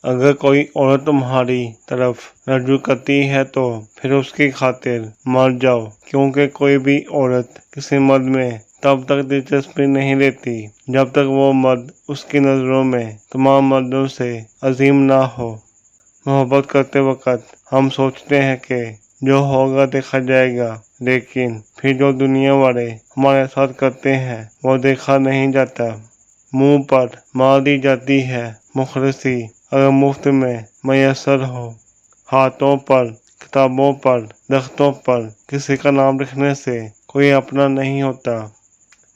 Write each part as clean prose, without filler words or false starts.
اگر کوئی عورت تمہاری طرف رجوع کرتی ہے تو پھر اس کی خاطر مر جاؤ، کیونکہ کوئی بھی عورت کسی مرد میں تب تک دلچسپی نہیں لیتی جب تک وہ مرد اس کی نظروں میں تمام مردوں سے عظیم نہ ہو۔ محبت کرتے وقت ہم سوچتے ہیں کہ جو ہوگا دیکھا جائے گا، لیکن پھر جو دنیا والے ہمارے ساتھ کرتے ہیں وہ دیکھا نہیں جاتا۔ منہ پر مار دی جاتی ہے مخلصی اگر مفت میں میسر ہو۔ ہاتھوں پر، کتابوں پر، درختوں پر کسی کا نام لکھنے سے کوئی اپنا نہیں ہوتا۔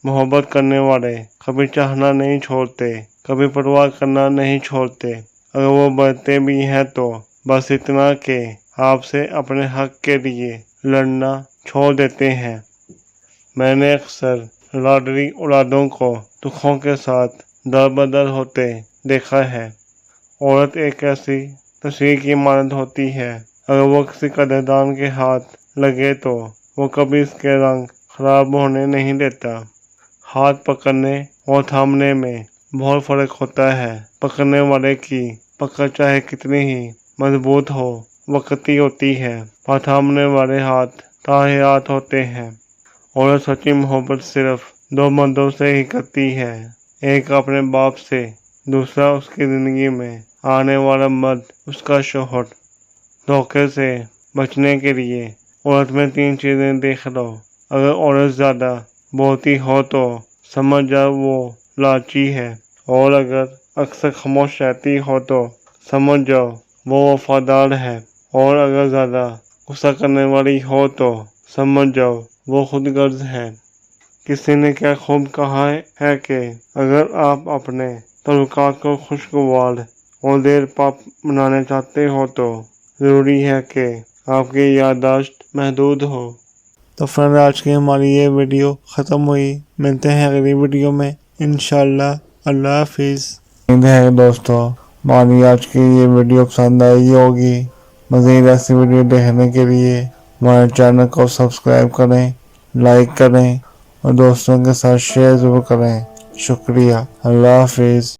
محبت کرنے والے کبھی چاہنا نہیں چھوڑتے، کبھی پرواہ کرنا نہیں چھوڑتے۔ اگر وہ بڑھتے بھی ہیں تو بس اتنا کہ آپ سے اپنے حق کے لیے لڑنا چھوڑ دیتے ہیں۔ میں نے اکثر لاڈلی اولادوں کو دکھوں کے ساتھ در بدر ہوتے دیکھا ہے۔ عورت ایک ایسی تشریح کی مانند ہوتی ہے، اگر وہ کسی قدردان کے ہاتھ لگے تو وہ کبھی اس کے رنگ خراب ہونے نہیں دیتا۔ ہاتھ پکڑنے اور تھامنے میں بہت فرق ہوتا ہے۔ پکڑنے والے کی پکڑ چاہے کتنی ہی مضبوط ہو، وقتی ہوتی ہے، اور تھامنے والے ہاتھ تا حیات ہوتے ہیں۔ عورت سچی محبت صرف دو مردوں سے ہی کرتی ہے، ایک اپنے باپ سے، دوسرا اس کی زندگی میں آنے والا مرد، اس کا شوہر۔ دھوکے سے بچنے کے لیے عورت میں 3 چیزیں دیکھ لو۔ اگر عورت زیادہ بولتی ہو تو سمجھ جاؤ وہ لالچی ہے، اور اگر اکثر خاموش رہتی ہو تو سمجھ جاؤ وہ وفادار ہے، اور اگر زیادہ غصہ کرنے والی ہو تو سمجھ جاؤ وہ خود غرض ہے۔ کسی نے کیا خوب کہا ہے کہ اگر آپ اپنے تعلقات کو خوشگوار اور دیر پا بنانا چاہتے ہو تو ضروری ہے کہ آپ کی یادداشت محدود ہو۔ تو فرینڈ، آج کی ہماری یہ ویڈیو ختم ہوئی۔ ملتے ہیں اگلی ویڈیو میں انشاءاللہ۔ اللہ حافظ۔ امید ہے دوستو ہماری آج کی یہ ویڈیو پسند آئی ہوگی۔ مزید ایسی ویڈیو دیکھنے کے لیے ہمارے چینل کو سبسکرائب کریں، لائک کریں اور دوستوں کے ساتھ شیئر ضرور کریں۔ شکریہ۔ اللہ حافظ۔